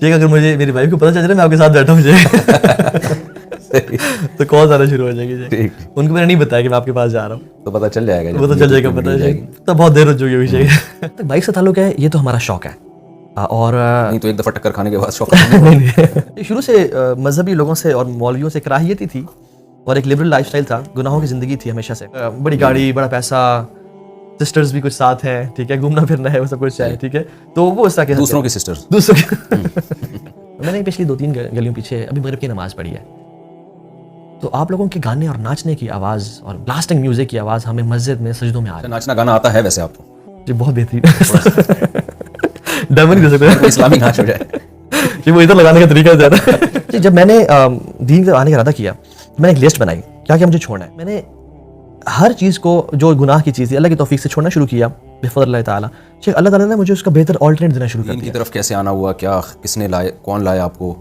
शेख अगर मुझे मेरी वाइफ को पता चल जाए मैं आपके साथ बैठा हूँ तो कॉल आना शुरू हो जाएगी। उनको मैंने नहीं बताया कि मैं आपके पास जा रहा हूँ, तो पता चल जाएगा, पता चल जाएगा, पता चल तो बहुत देर हो चुकी है शेख। तो बाइक से ताल्लुक है, ये तो हमारा शौक है। और नहीं तो एक दफ़ा टक्कर खाने के बाद शौक नहीं, शुरू से मजहबी लोगों से और मौलवियों से कराहियत ही थी और एक लिबरल लाइफस्टाइल था, गुनाहों की ज़िंदगी थी हमेशा से। बड़ी गाड़ी, बड़ा पैसा, सिस्टर्स भी कुछ साथ हैं, ठीक है, घूमना फिरना है, वो सब कुछ है, ठीक है। तो वो इस तरह के दूसरों की सिस्टर्स, दूसरों की मैंने पिछली 2-3 गलियों पीछे अभी मगरिब की नमाज़ पढ़ी है, तो आप लोगों के गाने और नाचने की आवाज़ और ब्लास्टिंग म्यूजिक की आवाज़ हमें मस्जिद में सजदों में आ रही। नाचना गाना आता है वैसे आपको? जी बहुत बेहतरीन डर नहीं दे सकते इस्लामी नाच हो जाए कि वो इधर लगाने का तरीका ज़्यादा। जब मैंने दीन के आने का इरादा किया, मैंने एक लिस्ट बनाई क्या क्या मुझे छोड़ना है। मैंने हर चीज़ को जो गुनाह की चीज़ थी अल्लाह की तौफीक से छोड़ना शुरू किया बिफज़्लिल्लाह ताला। शेख अल्लाह ताला ने मुझे उसका बेहतर ऑल्टरनेट देना शुरू कर दिया। इनकी तरफ कैसे आना हुआ, क्या किसने लाए, कौन लाया आपको,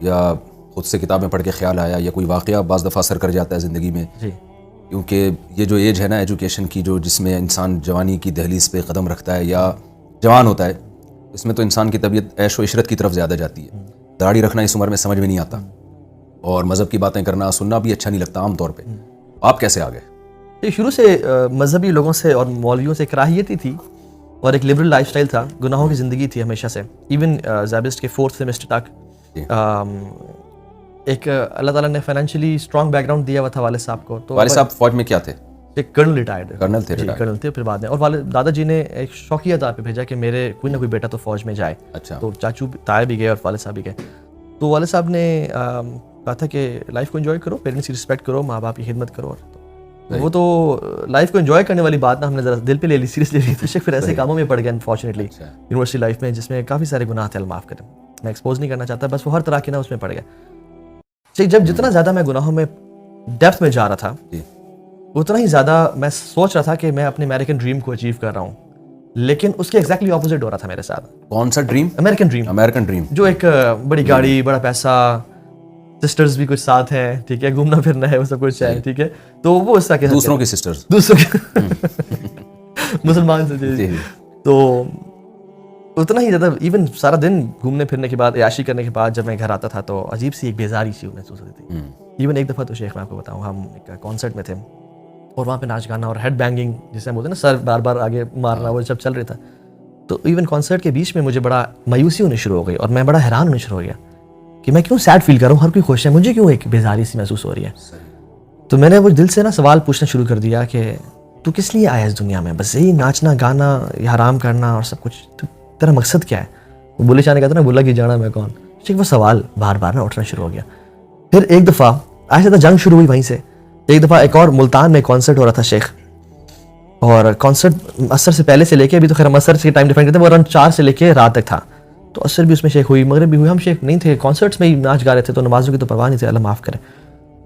या खुद से किताबें पढ़ के ख्याल आया, या कोई वाक़या बाज़ दफ़ा असर कर जाता है ज़िंदगी में? जी, क्योंकि ये जो एज है ना एजुकेशन की, जो जिसमें इंसान जवानी की दहलीज पे कदम रखता है या जवान होता है, इसमें तो इंसान की तबीयत ऐश व इशरत की तरफ ज़्यादा जाती है। दाढ़ी रखना इस उम्र में समझ में नहीं आता और मज़हब की बातें करना सुनना भी अच्छा नहीं लगता आम तौर पे। आप कैसे आ गए? शुरू से मजहबी लोगों से और मौलवियों से कराहियत ही थी और एक लिबरल लाइफस्टाइल था, गुनाहों की ज़िंदगी थी हमेशा से। इवन ज़ैबिस्ट के 4th सेमेस्टर तक एक अल्लाह ताला ने फाइनेंशियली स्ट्रॉन्ग बैकग्राउंड दिया हुआ था वाले साहब को। तो वाले साहब फौज में क्या थे? एक कर्नल रिटायर्ड, कर्नल थे, कर्नल थे फिर बाद में। और वाले दादाजी ने एक शौकिया तौर पे भेजा कि मेरे कोई ना कोई बेटा तो फौज में जाए। अच्छा। तो चाचू ताए भी गए और वाले साहब भी गए। तो वाले साहब ने कहा था कि लाइफ को एंजॉय करो, पेरेंट्स की रिस्पेक्ट करो, माँ बाप की खिदमत करो। तो वो तो लाइफ को एंजॉय करने वाली बात ना हमने ज़रा दिल पे ले ली, सीरियस ले ली। तो शेख फिर ऐसे कामों में पड़ गया अनफॉर्चुनेटली यूनिवर्सिटी लाइफ में, जिसमें काफ़ी सारे गुनाह थे, माफ़ करें मैं एक्सपोज नहीं करना चाहता, बस वो हर तरह के ना उसमें पड़ गया। जब जितना ज़्यादा मैं गुनाहों में डेप्थ में जा रहा था उतना ही ज़्यादा मैं सोच रहा था कि मैं अपने अमेरिकन ड्रीम को अचीव कर रहा हूँ, लेकिन उसके एग्जैक्टली ऑपोजिट हो रहा था मेरे साथ। कौन सा dream? American dream. American dream, जो एक बड़ी गाड़ी, बड़ा पैसा, सिस्टर्स भी कुछ साथ हैं, ठीक है, घूमना फिरना है, वो सब कुछ है, ठीक है। तो वो इस तरह के दूसरों की सिस्टर्स, दूसरों के मुसलमान से। तो उतना ही ज़्यादा इवन सारा दिन घूमने फिरने के बाद, याशी करने के बाद जब मैं घर आता था तो अजीब सी एक बेजारी सी महसूस होती थी। इवन एक दफ़ा तो शेख मैं आपको बताऊँ, हम एक कॉन्सर्ट में थे और वहाँ पे नाच गाना और हेड बैंगिंग जिसे हम बोलते हैं ना, सर बार बार आगे मारना, वो सब चल रहा था। तो इवन कॉन्सर्ट के बीच में मुझे बड़ा मायूसी होनी शुरू हो गई और मैं बड़ा हैरान होने शुरू हो गया कि मैं क्यों सैड फील कर रहा हूँ, हर कोई खुश है, मुझे क्यों एक बेजारी सी महसूस हो रही है। तो मैंने वो दिल से ना सवाल पूछना शुरू कर दिया कि तू किस लिए आया इस दुनिया में? बस यही नाचना गाना या आराम करना और सब कुछ, तो तेरा मकसद क्या है? वो बोले जाने का था ना, बोला कि जाना मैं कौन। ठीक, वो सवाल बार बार ना उठना शुरू हो गया। फिर एक दफ़ा ऐसा था, जंग शुरू हुई वहीं से। एक दफ़ा एक और मुल्तान में कॉन्सर्ट हो रहा था शेख, और कॉन्सर्ट असर से पहले से लेके, अभी तो खैर असर से टाइम डिफरेंट था, वो अराउंड 4 से लेके रात तक था। तो असर भी उसमें शेख हुई, मगरिब भी हुई। हम शेख नहीं थे, कॉन्सर्ट्स में ही नाच गा रहे थे, तो नमाजों की तो परवाह नहीं थी, अल्लाह माफ़ करे।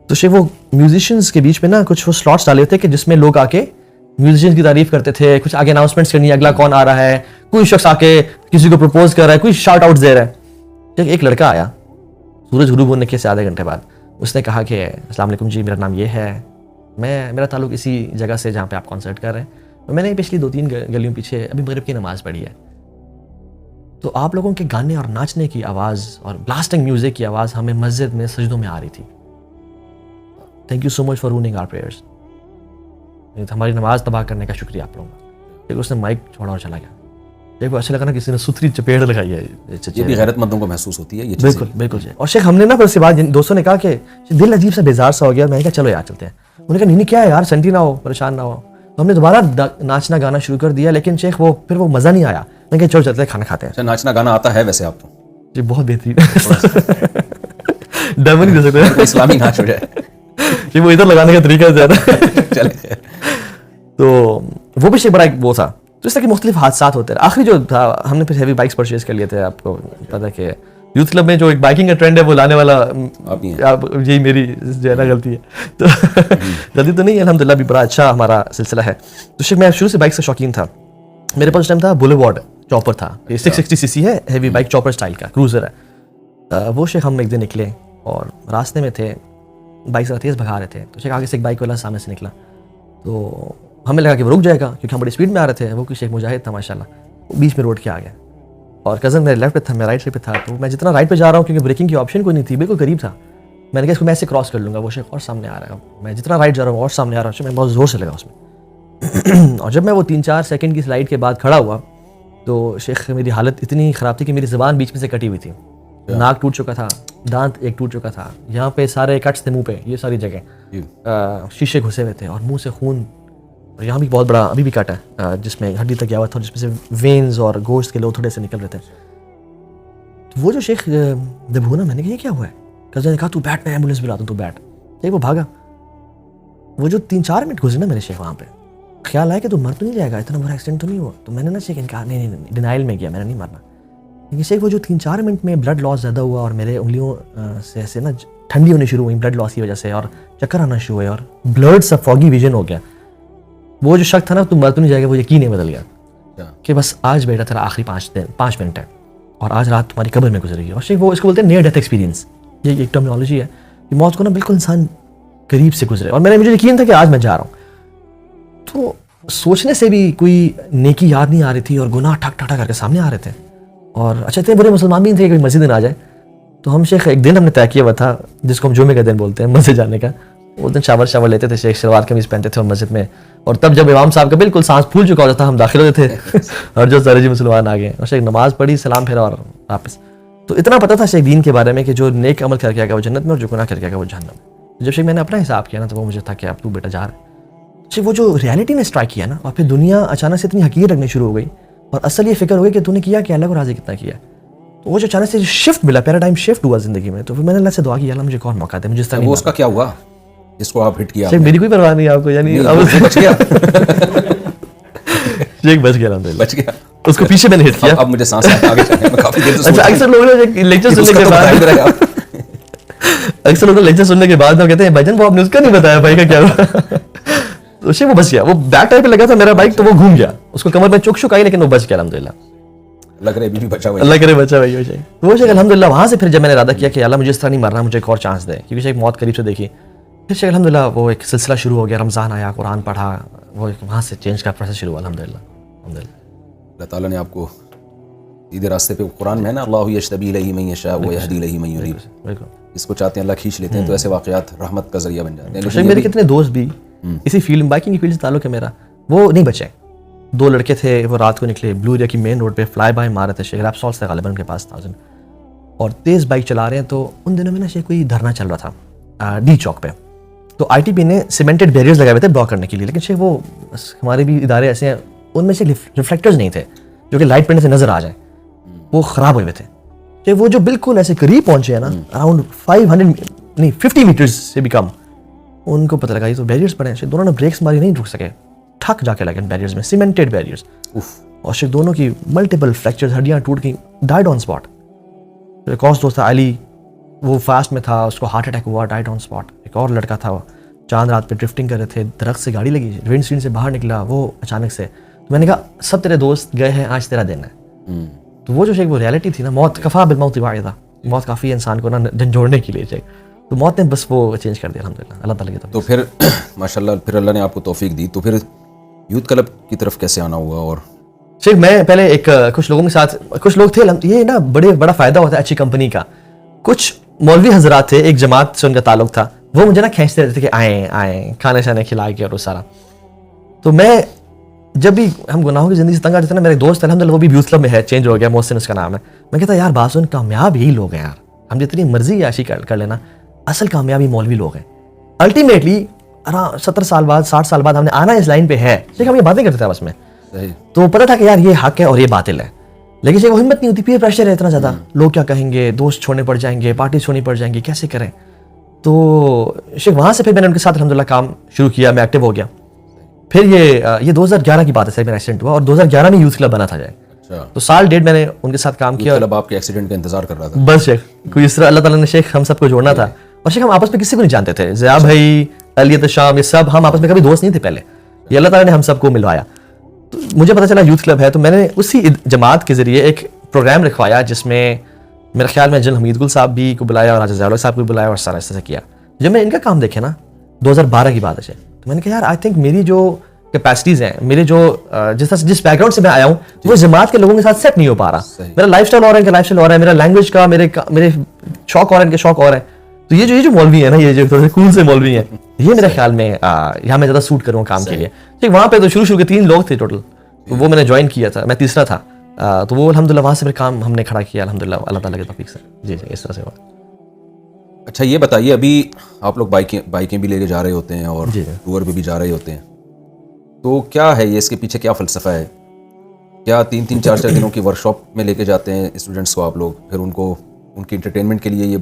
तो शेख वो म्यूजिशियंस के बीच में ना कुछ वो स्लॉट्स डाले थे कि जिसमें लोग आके म्यूजिशियंस की तारीफ करते थे, कुछ आगे अनाउंसमेंट्स करनी है, अगला कौन आ रहा है, कोई शख्स आके किसी को प्रपोज कर रहा है, कोई शाउट आउट दे रहा है। एक लड़का आया सूरज गुरूब होने के 8 घंटे बाद, उसने कहा कि अस्सलाम वालेकुम जी, मेरा नाम ये है, मेरा ताल्लुक इसी जगह से जहाँ पे आप कॉन्सर्ट कर रहे हैं। मैंने पिछली 2-3 गलियों पीछे अभी मगरिब की नमाज़ पढ़ी है। तो आप लोगों के गाने और नाचने की आवाज़ और ब्लास्टिंग म्यूजिक की आवाज़ हमें मस्जिद में सजदों में आ रही थी। Thank you so much for ruining our prayers. हमारी नमाज तबाह करने का शुक्रिया आप लोगों का। फिर उसने माइक छोड़ा और चला गया। देखो अच्छा लगा ना, किसी ने सुथरी चपेड़ लगाई है। ये भी गैरतमंदों को महसूस होती है ये चीज़। बिल्कुल बिल्कुल। और शेख हमने ना फिर उसके बाद दोस्तों ने कहा कि दिल अजीब सा बेजार सा हो गया। मैंने कहा चलो यार चलते हैं। उन्होंने कहा नहीं क्या है यार, सेंटी ना हो, परेशान ना हो। तो हमने दोबारा नाचना गाना शुरू कर दिया, लेकिन शेख फिर वो मज़ा नहीं आया। मैंने कहा चलो चलते हैं, खाना खाते हैं। नाचना गाना आता है वैसे आपको? जी बहुत बेहतरीन डम नहीं दे सकते इस्लामी नाच हो जाए जी, वो इधर लगाने का तरीका ज़्यादा चले। तो वो भी शेख बड़ा एक वो था। तो इस तरह के मुख्तलिफ हादसा होते रहे। आखिरी जो था, हमने फिर हैवी बाइक्स परचेज कर लिए थे। आपको पता है कि यूथ क्लब में जो एक बाइकिंग का ट्रेंड है वो लाने वाला आप यही मेरी जो है ना गलती है। तो गलती तो नहीं है, अल्हम्दुलिल्लाह भी बड़ा अच्छा हमारा सिलसिला है। तो शेख मैं शुरू से बाइक से शौकीन था। मेरे पास टाइम था बुलेवार्ड चॉपर था, 660 सीसी है, हैवी बाइक चॉपर स्टाइल का क्रूजर है। वो शेख हम एक दिन निकले और रास्ते में थे, बाइक से तेज़ भगा रहे थे। तो शेख आगे से एक बाइक वाला सामने से निकला, तो हमें लगा कि वो रुक जाएगा क्योंकि हम बड़ी स्पीड में आ रहे थे। वो कि शेख मुजाहिद था माशाल्लाह, वो बीच में रोड के आ गया। اور کزن میرے لیفٹ پہ تھا, میں رائٹ سائڈ پہ تھا. تو میں جتنا رائٹ پہ جا رہا ہوں, کیونکہ بریکنگ کی آپشن کوئی نہیں تھی, بالکل قریب تھا, میں نے کہا اس کو میں ایسے کراس کر لوں گا, وہ شیخ اور سامنے آ رہا ہے. میں جتنا رائٹ جا رہا ہوں اور سامنے آ رہا ہوں, میں بہت زور سے لگا اس میں. اور جب میں وہ 3-4 سیکنڈ کی سلائڈ کے بعد کھڑا ہوا تو شیخ میری حالت اتنی خراب تھی کہ میری زبان بیچ میں سے کٹی ہوئی تھی, ناک ٹوٹ چکا تھا, دانت ایک ٹوٹ چکا تھا, یہاں پہ سارے کٹس تھے منہ پہ, یہ ساری جگہ شیشے گھسے ہوئے تھے, اور منہ سے خون, اور یہاں بھی بہت بڑا ابھی بھی کٹ ہے جس میں ہڈی تک گیا ہوا تھا, جس میں سے وینز اور گوشت کے لوگ تھوڑے سے نکل رہے تھے. تو وہ جو شیخ جب ہوا نا, میں نے کہا یہ کیا ہوا ہے, کزن نے کہا تو بیٹھ, میں ایمبولینس بلاتا ہوں, تو بیٹھ. وہ بھاگا. وہ جو 3-4 منٹ گزرے نا میرے شیخ وہاں پہ, خیال آیا کہ تو مر تو نہیں جائے گا, اتنا بڑا ایکسیڈنٹ تو نہیں ہوا. تو میں نے نا شیخ نے کہا نہیں, ڈینائل میں گیا, میں نے نہیں مرنا. لیکن شیخ وہ جو 3-4 منٹ میں بلڈ لاس زیادہ ہوا, اور میرے انگلیوں سے ایسے نا ٹھنڈی ہونی شروع ہوئی بلڈ لاس کی وجہ سے, اور چکر آنا شروع ہوئے, اور بلڈ سب فوگی ویژن ہو گیا. وہ جو شک تھا نا تو مر تو نہیں جائے گا, وہ یقین ہی بدل گیا کہ بس آج بیٹا تیرا آخری 5 منٹ ہے, اور آج رات تمہاری قبر میں گزرے گی. اور شیخ وہ اس کو بولتے ہیں نیئر ڈیتھ ایکسپیرینس, یہ ایک ٹرمینالوجی ہے کہ موت کو نا بالکل انسان قریب سے گزرے. اور مجھے یقین تھا کہ آج میں جا رہا ہوں. تو سوچنے سے بھی کوئی نیکی یاد نہیں آ رہی تھی, اور گناہ ٹھک ٹھک کر کے سامنے آ رہے تھے. اور اچھا اتنے برے مسلمان بھی نہیں تھے کہ مسجد میں آ جائے. تو ہم شیخ ایک دن ہم نے طے کیا ہوا تھا, جس کو ہم جمعے کا دن بولتے ہیں, مسجد جانے کا. اس دن شاور لیتے تھے شیخ, شلوار قمیض پہنتے تھے اور مسجد میں. اور تب جب امام صاحب کا بالکل سانس پھول چکا ہوتا تھا, ہم داخل ہوتے تھے اور جو سارے مسلمان آ گئے, اور شیخ نماز پڑھی, سلام پھیرا اور واپس. تو اتنا پتہ تھا شیخ دین کے بارے میں کہ جو نیک عمل کر کے آگا وہ جنت میں, اور جو گناہ کر کے آگا وہ جہنم میں. جب شیخ میں نے اپنا حساب کیا نا, تو وہ مجھے تھا کہ اب تو بیٹا جا رہا ہے. شیخ وہ جو ریالٹی نے اسٹرائک کیا نا, اور پھر دنیا اچانک سے اتنی حقیقت رکھنے شروع ہو گئی, اور اصل یہ فکر ہو گئی کہ تو نے کیا کہ اللہ کو راضی کتنا کیا. تو وہ جو اچانک سے شفٹ ملا, پیراڈائم شفٹ ہوا زندگی میں. تو پھر میں نے اللہ سے دعا کی, اللہ مجھے کون موقع دے, مجھے اس طرح. وہ اس کا کیا ہوا جس کو آپ ہٹ کیا؟ شیخ میری کوئی پرواہ نہیں آپ کو, یعنی بچ گیا. شیخ بچ گیا, الحمدللہ بچ گیا. اس کو پیچھے میں نے ہٹ کیا. اب مجھے سانس آگے چلنے میں کافی دیر سے. اچھا اکثر لوگ لیکچر سننے کے بعد اکثر لوگ لیکچر سننے کے بعد کہتے ہیں بھائی جان وہ آپ نے اس کا نہیں بتایا بھائی کا کیا ہوا. تو شیخ وہ بچ گیا, وہ بیک ٹائر پہ لگا تھا میرا بائک, تو وہ گھوم گیا, اس کو کمر میں چک آئی, لیکن وہ بچ گیا الحمدللہ. لگ رہا ہے ابھی بھی بچا ہوا ہے. اللہ کرے بچا بھائی وہ شیخ. وہ شیخ الحمدللہ وہاں سے پھر جب میں نے ارادہ کیا کہ اللہ مجھے اس طرح نہیں مرنا, مجھے ایک اور چانس دے, کیونکہ شیخ موت قریب سے دیکھی. پھر شیخ الحمدللہ وہ ایک سلسلہ شروع ہو گیا, رمضان آیا, قرآن پڑھا, وہ وہاں سے چینج کا پروسیس شروع ہوا الحمدللہ. اللہ تعالیٰ نے آپ کو سیدھے راستے پہ, قرآن میں ہے نا اللہ یجتبی الیہ من یشاء ویہدی الیہ من یریب, اس کو چاہتے ہیں اللہ کھینچ لیتے ہیں, تو ایسے واقعات رحمت کا ذریعہ بن جاتے ہیں. شیخ میرے کتنے دوست بھی اسی فیلڈ, بائکنگ کی فیلڈ سے تعلق ہے میرا, وہ نہیں بچے. 2 لڑکے تھے, وہ رات کو نکلے بلو ایریا کی مین روڈ پہ, فلائی بائی مار رہے تھے. شیخ ریپسولس تھے غالباً ان کے پاس 1000, اور تیز بائک چلا رہے ہیں. تو ان دنوں میں نا شیخ کوئی دھرنا چل رہا تھا ڈی چوک پہ, تو آئی ٹی پی نے سیمنٹڈ بیریئرز لگائے ہوئے تھے بلاک کرنے کے لیے. لیکن شیخ وہ ہمارے بھی ادارے ایسے ہیں, ان میں سے ریفلیکٹرز نہیں تھے جو کہ لائٹ پڑنے سے نظر آ جائیں, وہ خراب ہوئے تھے. کہ وہ جو بالکل ایسے قریب پہنچے ہیں نا, اراؤنڈ 50 میٹرز سے بھی کم, ان کو پتہ لگا یہ تو بیریئرز پڑے ہیں. دونوں نے بریکس ماری, نہیں رک سکے, ٹھک جا کے لگے بیریئرز میں, سیمنٹڈ بیریئرز. اور شیخ دونوں کی ملٹیپل فریکچرز, ہڈیاں ٹوٹ گئیں, ڈائڈ آن اسپاٹ. ایک اور دوست تھا علی, وہ فاسٹ میں تھا, اس کو ہارٹ اٹیک ہوا, ڈائڈ آن اسپاٹ. ایک اور لڑکا تھا, چاند رات پہ ڈرفٹنگ کر رہے تھے, درخت سے گاڑی لگی, ونڈ اسکرین سے باہر نکلا وہ اچانک سے. تو میں نے کہا سب تیرے دوست گئے ہیں, آج تیرا دن ہے. تو وہ جو شیخ وہ ریالٹی تھی نا, موت کفا بالموت واعظہ, موت کافی ہے انسان کو نا جھنجھوڑنے کے لیے. تو موت نے بس وہ چینج کر دیا الحمدللہ, اللہ تعالیٰ کی. تو پھر ماشاء اللہ پھر اللہ نے آپ کو توفیق دی, تو پھر یوتھ کلب کی طرف کیسے آنا ہوا؟ اور شیخ میں پہلے ایک کچھ لوگوں کے ساتھ, کچھ لوگ تھے, یہ نا بڑا فائدہ ہوتا ہے اچھی کمپنی کا. کچھ مولوی حضرات تھے, ایک جماعت سے ان کا تعلق تھا, وہ مجھے نا کھینچتے رہتے تھے کہ آئیں کھانے شانے کھلا کے اور وہ سارا. تو میں جب بھی ہم گناہوں کی زندگی سے تنگ آتے تھے نا, میرے دوست الحمدللہ وہ بھی یوتھ کلب میں ہے, چینج ہو گیا, محسن اس کا نام ہے. میں کہتا یار بات سن, کامیاب یہی لوگ ہیں یار, ہم جتنی مرضی عیاشی کر لینا, اصل کامیابی مولوی لوگ ہیں. الٹیمیٹلی 70 سال بعد 60 سال بعد ہم نے آنا اس لائن پہ ہے. لیکن ہم یہ باتیں کرتے تھے آپس میں, تو پتہ تھا کہ یار یہ حق ہے اور یہ باطل ہے, لیکن وہ ہمت نہیں ہوتی, پیئر پریشر ہے اتنا زیادہ, لوگ کیا کہیں گے, دوست چھوڑنے پڑ جائیں گے, پارٹی چھوڑنی پڑ جائیں گی, کیسے کریں. تو شیخ وہاں سے پھر میں نے ان کے ساتھ الحمدللہ کام شروع کیا, میں ایکٹیو ہو گیا. پھر یہ 2011 کی بات ہے سر, میرا ایکسیڈنٹ ہوا, اور 2011 میں یوتھ کلب بنا تھا جائے. تو سال ڈیڑھ میں نے ان کے ساتھ کام کیا. کلب آپ کے ایکسیڈنٹ کا انتظار کر رہا تھا بس شیخ, کوئی اس طرح اللہ تعالیٰ نے شیخ ہم سب کو جوڑنا تھا. اور شیخ ہم آپس میں کسی کو نہیں جانتے تھے, ضیاء بھائی, علیت شام, یہ سب ہم آپس میں کبھی دوست نہیں تھے پہلے. یہ اللہ تعالیٰ نے ہم سب کو ملوایا. تو مجھے پتا چلا یوتھ کلب ہے, تو میں نے اسی جماعت کے ذریعے ایک پروگرام رکھوایا, جس میں میرے خیال میں جنرل حمید گل صاحب بھی کو بلایا, اور راجہ ضیاء صاحب کو بلایا, اور سارا اس طرح سے کیا. جب میں ان کا کام دیکھے نا 2012 کی بات ہے, تو میں نے کہا یار آئی تھنک میری جو कैपेसिटीज़ हैं मेरे जो जिस बैकग्राउंड से मैं आया हूँ वो जमात के लोगों के साथ सेट नहीं हो पा रहा. मेरा लाइफस्टाइल और है, इनका लाइफस्टाइल और है, मेरा लैंग्वेज का मेरे शौक और है, इनके शौक और है. तो ये जो मौलवी है ना, ये जो थोड़े कूल से मौलवी हैं, ये मेरे ख्याल में यहाँ मैं ज़्यादा सूट करूँ काम के लिए. ठीक, वहाँ पे तो शुरू के 3 लोग थे टोटल, तो वो मैंने ज्वाइन किया था, मैं तीसरा था. तो वो अल्हम्दुलिल्लाह वहाँ से मेरे काम हमने खड़ा किया अल्हम्दुलिल्लाह अल्लाह ताला के तौफीक से. जी इस तरह से हुआ. अच्छा ये बताइए, अभी आप लोग बाइकें भी लेके जा रहे होते हैं और टूर पे भी जा रहे होते हैं, तो क्या है ये, इसके पीछे क्या फ़लसफ़ा है? क्या 3-3, 4-4 दिनों की वर्कशॉप में लेके जाते हैं स्टूडेंट्स को आप लोग, फिर उनको उनके इंटरटेनमेंट के लिए ये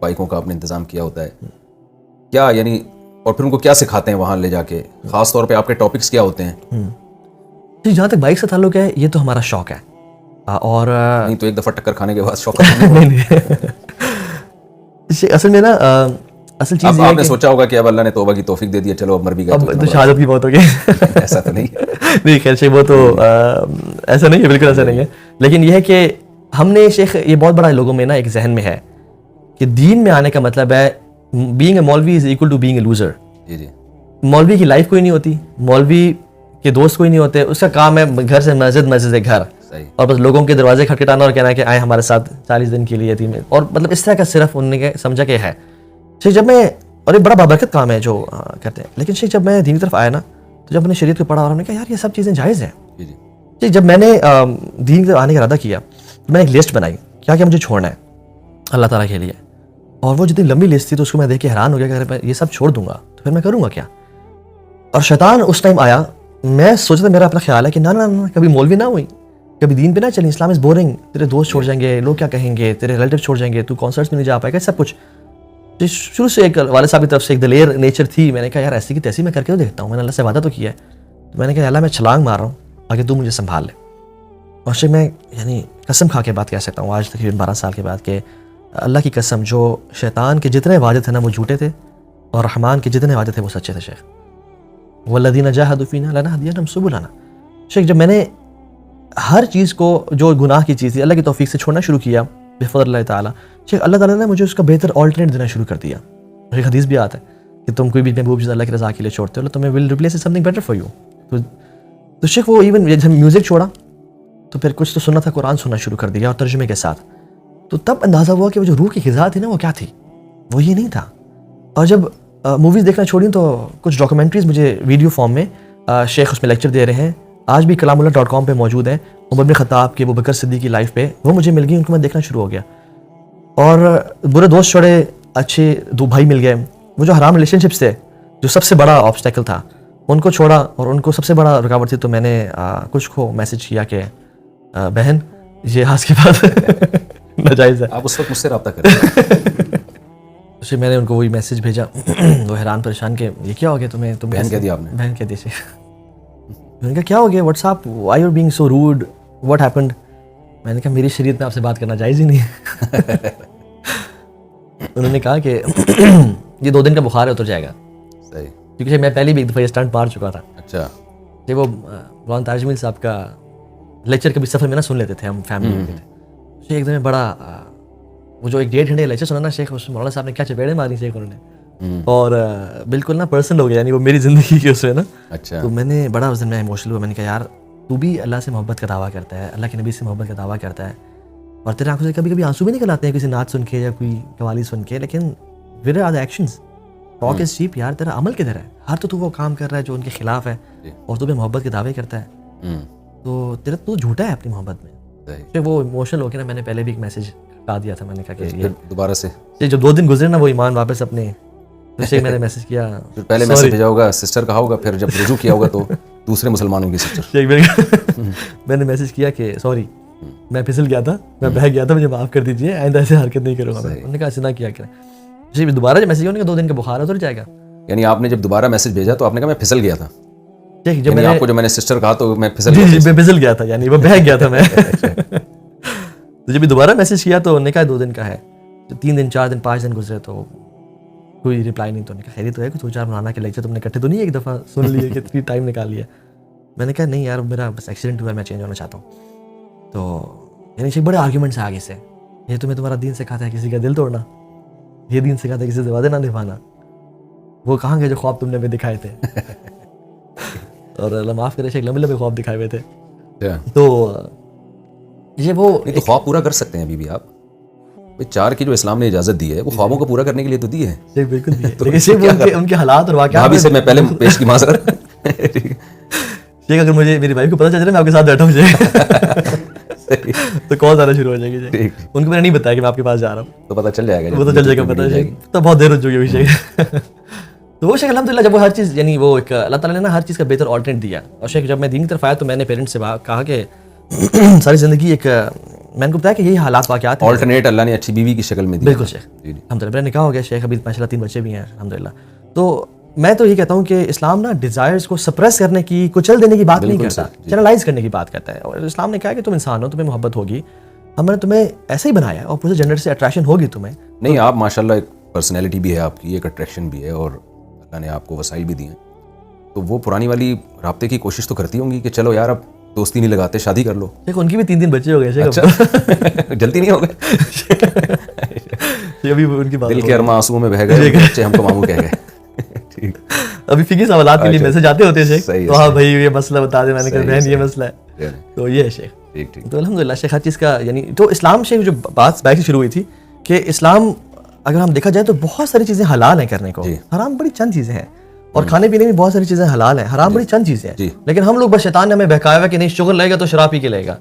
बाइकों का आपने इंतज़ाम किया होता है क्या, यानी और फिर उनको क्या सिखाते हैं वहाँ ले जाके? ख़ास तौर पे आपके टॉपिक्स क्या होते हैं? जी, जहाँ तक बाइक से ताल्लुक़ है, ये तो हमारा शौक़ है. और नहीं तो एक दफ़ा टक्कर खाने के बाद शौक़ असल में ना असल चीज़ आपने सोचा होगा कि अब अल्लाह ने तौबा की तौफीक दे दी है, चलो अब मर भी गए अब तो शहादत की मौत हो गई. ऐसा तो नहीं नहीं खैर शेख, वो तो ऐसा नहीं है, बिल्कुल ऐसा नहीं है. लेकिन यह है कि हमने शेख, ये बहुत बड़ा लोगों में ना एक जहन में है कि दीन में आने का मतलब है बीइंग ए मौलवी is equal to being a loser. जी. मौलवी की लाइफ कोई नहीं होती, मौलवी के दोस्त कोई नहीं होते, उसका काम है घर से मस्जिद, मस्जिद से घर, और बस लोगों के दरवाजे खटखटाना और कहना कि आए हमारे साथ 40 दिन के लिए यतीम में, और मतलब इस तरह का सिर्फ उन्होंने समझा कि है. शेख जब मैं, और ये बड़ा बाबरकत काम है जो करते हैं, लेकिन शेख जब मैं दीन की तरफ आया ना, तो जब मैंने शरीयत को पढ़ा और हमने कहा यार ये सब चीज़ें जायज़ हैं. जी, जब मैंने दीन की तरफ आने का इरादा किया तो मैंने एक लिस्ट बनाई क्या क्या मुझे छोड़ना है अल्लाह ताला के लिए, और वो जितनी लंबी लिस्ट थी तो उसको मैं देख के हैरान हो गया कि अगर मैं ये सब छोड़ दूंगा तो फिर मैं करूँगा क्या. और शैतान उस टाइम आया, मैं सोचा था, मेरा अपना ख्याल है कि ना ना ना कभी मौलवी ना हुई, कभी दीन पे ना चली, इस्लाम इज़ बोरिंग, तेरे दोस्त छोड़ जाएंगे, लोग क्या कहेंगे, तेरे रिलेटिव छोड़ जाएंगे, तू कॉन्सर्ट्स में नहीं जा पाएगा, सब कुछ. तो शुरू से एक वाले साहब की तरफ से एक दलेर नेचर थी. मैंने कहा यार ऐसी की तैसी मैं करके तो देखता हूँ, मैंने अल्लाह से वादा तो किया है. तो मैंने कहा अल्लाह मैं छलांग मार रहा हूँ, आगे तू मुझे संभाल ले. और से मैं यानी कसम खा के बात कह सकता हूँ आज तकरीबन 12 साल के बाद के अल्लाह की कसम, जो शैतान के जितने वादे थे ना वो झूठे थे, और रहमान के जितने वादे थे वो सच्चे थे. शेख वल्लज़ीना जाहदू फ़ीना लनहदियन्नहुम सुबुलना. शेख जब मैंने हर चीज़ को, जो गुनाह की चीज़ थी, अल्लाह की तौफीक से छोड़ना शुरू किया बिफ़ज़लिल्लाह ताला, शेख अल्लाह ताला ने मुझे उसका बेहतर ऑल्टरनेट देना शुरू कर दिया. एक हदीस भी आता है कि तुम कोई भी महबूब चीज़ अल्लाह की रज़ा के लिए छोड़ते हो, तुम्हें will replace something better for you. तो शेख वो इवन जब म्यूज़िक छोड़ा तो फिर कुछ तो सुनना था, कुरान सुनना शुरू कर दिया और तर्जुमे के साथ. तो तब अंदाज़ा हुआ कि वो जो रूह की ग़िज़ा थी ना वो क्या थी, वो ये नहीं था. और जब मूवीज़ देखना छोड़ी तो कुछ डॉक्यूमेंट्रीज़ मुझे वीडियो फॉर्म में शेख उसमें लेक्चर दे रहे हैं, आज भी kalamullah.com पे मौजूद हैं, उमर बिन खत्ताब के, अबू बकर सिद्दीक़ की लाइफ पे, वो मुझे मिल गई, उनको मैं देखना शुरू हो गया. और बुरे दोस्त छोड़े, अच्छे 2 भाई मिल गए. वो जो हराम रिलेशनशिप्स थे, जो सबसे बड़ा ऑब्स्टेकल था, उनको छोड़ा, और उनको सबसे बड़ा रुकावट थी. तो मैंने कुछ को मैसेज किया कि बहन ये आज के बाद नाजायज़ है, आप उस वक्त मुझसे रब्ता करें. तो मैंने उनको वही मैसेज भेजा. वो हैरान परेशान के ये क्या हो गया तुम्हें, तुम बहन कह दिया आपने? बहन कह दी. मैंने कहा क्या हो गया, what's up, why you are being so rude, what happened. मैंने कहा मेरी शरीयत में आपसे बात करना जायज़ ही नहीं है. उन्होंने कहा कि ये 2 दिन का बुखार है, उतर जाएगा. सही. क्योंकि मैं पहले भी एक दफ़ा ये स्टंट मार चुका था. अच्छा. जब वो मौलाना ताजमील साहब का लेक्चर कभी सफ़र में ना सुन लेते थे, हम फैमिली में थे. एक दिन बड़ा वो जो 1-1.5 घंटे लेक्चर सुना ना शेख, उसमें मौलाना साहब ने क्या चपेड़े मारी शेख उन्होंने, और बिल्कुल ना पर्सनल हो गया, यानी वो मेरी ज़िंदगी के उसमें ना. अच्छा. तो मैंने बड़ा उस दिन मैं इमोशनल हुआ. मैंने कहा यार तू भी अल्लाह से मोहब्बत का दावा करता है, अल्लाह के नबी से मोहब्बत का दावा करता है, और तेरे आंखों से कभी कभी आंसू भी निकल आते हैं किसी नात सुन के या कोई कवाली सुन के, लेकिन where are the actions, talk is cheap. यार तेरा अमल किधर है? हर तो तू वो काम कर रहा है जो उनके खिलाफ है, और तू भी मोहब्बत के दावे करता है, तो तेरा तू झूठा है अपनी मोहब्बत में. फिर वो इमोशनल होकर ना मैंने पहले भी एक मैसेज हटा दिया था. मैंने कहा कि ये दोबारा से जब 2 दिन गुजरे ना वो ईमान वापस अपने, तो मैंने मैसेज किया. पहले मैसेज भेजा होगा, सिस्टर कहा होगा, फिर जब रुजू किया होगा तो दूसरे मुसलमानों की सिस्टर. मैंने मैसेज किया कि सॉरी मैं फिसल गया था, मैं बह गया था, मुझे माफ़ कर दीजिए, आइंदा ऐसे हरकत नहीं करूँगा. उन्होंने कहा ऐसे ना किया करें. जी दोबारा जब मैसेज, उन्होंने कहा 2 दिन का बुखार उतर जाएगा. यानी आपने जब दोबारा मैसेज भेजा तो आपने कहा मैं फिसल गया था. जब मैंने आपको, जो मैंने सिस्टर कहा तो मैं फिसल गया था, यानी वो बह गया था मैं. तो जब दोबारा मैसेज किया तो उन्होंने कहा 2 दिन का है. 3 दिन 4 दिन 5 दिन गुजरे तो कोई रिप्लाई नहीं. तो उन्होंने कहा खैरी तो है, कुछ 2-4 मौलाना के लेक्चर तुमने इकट्ठे तो नहीं एक दफ़ा सुन लिए कि इतनी टाइम निकाल लिया. मैंने कहा नहीं यार मेरा बस एक्सीडेंट हुआ, मैं चेंज होना चाहता हूँ. तो यानी बड़े आर्ग्यूमेंट्स आगे से, ये तुम्हें तुम्हारा दीन सिखाता है किसी का दिल तोड़ना, ये दीन सिखाता है किसी से वादे ना निभाना, वो कहाँ गए जो ख्वाब तुमने हमें दिखाए थे. اور اللہ معاف کرے شیخ لمبے لمبے خواب دکھائے ہوئے تھے. اچھا. تو یہ وہ تو خواب پورا کر سکتے ہیں ابھی بھی آپ. 4 کی جو اسلام نے اجازت دی ہے وہ خوابوں کو پورا کرنے کے لیے تو دی ہے. بالکل دی ہے, لیکن صرف ان کے حالات اور واقعات. ابھی سے میں پہلے پیش کی معذرت. شیخ اگر مجھے میری وائف کو پتہ چل جائے میں آپ کے ساتھ بیٹھا ہوں تو کال آنا شروع ہو جائے گی. ان کو میں نے نہیں بتایا کہ میں آپ کے پاس جا رہا ہوں, تو پتہ چل جائے گا. وہ تو چل جائے گا پتہ ہے, تو بہت دیر ہو چکی ہے شیخ. تو وہ شیخ الحمدللہ جب وہ ہر چیز یعنی وہ ایک اللہ تعالیٰ نے نا ہر چیز کا بہتر آلٹرنیٹ دیا. اور شیخ جب میں دین کی طرف آیا تو میں نے پیرنٹس سے کہا کہ ساری زندگی ایک میں نے کو بتایا کہ یہی حالات واقعات ہیں. آلٹرنیٹ اللہ نے اچھی بیوی کی شکل میں دی. بالکل شیخ الحمدللہ میرا نکاح ہو گیا شیخ, ابھی ماشاء اللہ 3 بچے بھی ہیں الحمدللہ. تو میں تو یہ کہتا ہوں کہ اسلام نا ڈیزائرز کو سپریس کرنے کی, کچل دینے کی بات نہیں کرتا, چینلائز کرنے کی بات کرتا ہے. اور اسلام نے کہا کہ تم انسان ہو, تمہیں محبت ہوگی, ہم نے تمہیں ایسے ہی بنایا اور پورے جنڈر سے اٹریکشن ہوگی تمہیں. نہیں آپ ماشاءاللہ ایک پرسنالٹی بھی ہے آپ کی, ایک اٹریکشن بھی ہے, اور اللہ نے آپ کو وسائل بھی دیے ہیں. تو وہ پرانی والی رابطے کی کوشش تو کرتی ہوں گی کہ چلو یار اب دوستی نہیں لگاتے, شادی کر لو. دیکھو ان کی بھی 3 بچے ہو گئے. اچھا جلدی نہیں ہو گئے. ابھی ان کی دل کے ارماں آنسوؤں میں بہہ گئے, بچے ہم کو ماموں کہہ گئے. ٹھیک, ابھی فقہی سوالات کے لیے میسج آتے ہوتے ہیں شیخ, تو ہاں بھائی یہ مسئلہ بتا دیں, میں نے کہا بہن یہ مسئلہ ہے. تو یہ ہے شیخ. تو الحمدللہ شیخ ہر چیز کا یعنی تو اسلام شیخ جو بات بیک سے شروع ہوئی تھی کہ اسلام اگر ہم دیکھا جائے تو بہت ساری چیزیں حلال ہیں کرنے کو, حرام بڑی چند چیزیں ہیں, اور کھانے پینے میں بہت ساری چیزیں حلال ہیں, حرام بڑی چند چیزیں ہیں. لیکن ہم لوگ بس شیطان نے ہمیں بہکایا ہوا کہ نہیں شوگر لگے گا تو شراب پی کے لے گا,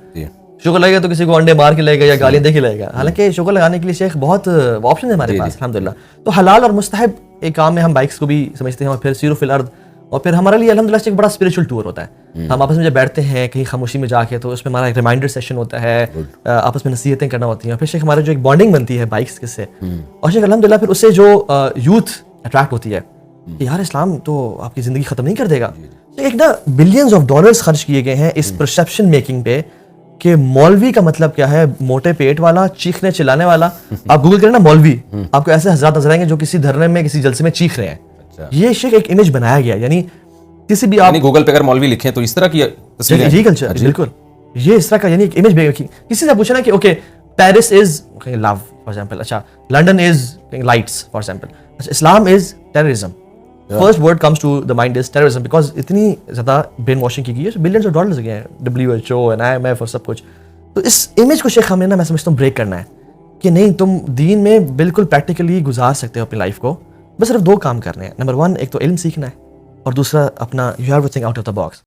شوگر لگے گا تو کسی کو انڈے مار کے لے گا یا گالیاں دے کے لے گا. حالانکہ شوگر لگانے کے لیے شیخ بہت آپشن ہے ہمارے پاس الحمدللہ. تو حلال اور مستحب ایک کام میں ہم بائکس کو بھی سمجھتے ہیں, اور پھر سیرو فی الارض, اور پھر ہمارے لیے الحمدللہ ایک بڑا اسپریچول ٹور ہوتا ہے. ہم آپس میں جب بیٹھتے ہیں کہیں خاموشی میں جا کے تو اس میں ہمارا ایک ریمائنڈر سیشن ہوتا ہے, آپس میں نصیحتیں کرنا ہوتی ہیں, اور پھر شیخ ہمارے جو ایک بانڈنگ بنتی ہے بائکس کے سے, اور شیخ الحمدللہ پھر اس سے جو یوتھ اٹریکٹ ہوتی ہے کہ یار اسلام تو آپ کی زندگی ختم نہیں کر دے گا. ایک نا بلینز آف ڈالرز خرچ کیے گئے ہیں اس پرسیپشن میکنگ پہ کہ مولوی کا مطلب کیا ہے, موٹے پیٹ والا, چیخنے چلانے والا. آپ گوگل کریں نا مولوی, آپ کو ایسے حضرات نظر آئیں گے جو کسی دھرنے میں کسی جلسے میں چیخ رہے ہیں. یہ شیخ ایک امیج بنایا گیا, یعنی کسی بھی آپ گوگل پہ اگر مولوی لکھیں تو اس طرح کی تصویریں, جی کلچر بالکل یہ اس طرح کا یعنی ایک امیج. کسی سے پوچھنا کہ okay Paris is love for example, اچھا London is lights for example, اچھا Islam is terrorism. First word comes to the mind is terrorism, because اتنی زیادہ برین واشنگ کی گئی ہے, بلینز آف ڈالرز گئے ہیں, WHO and IMF اور سب کچھ. تو اس امیج کو شیخ ہمیں نا میں سمجھتا ہوں بریک کرنا ہے کہ نہیں تم دین میں بالکل پریکٹیکلی گزار سکتے ہو اپنی لائف کو, بس صرف 2 کام کرنے ہیں. نمبر 1 ایک تو علم سیکھنا ہے, اور دوسرا اپنا you have to think out of the box.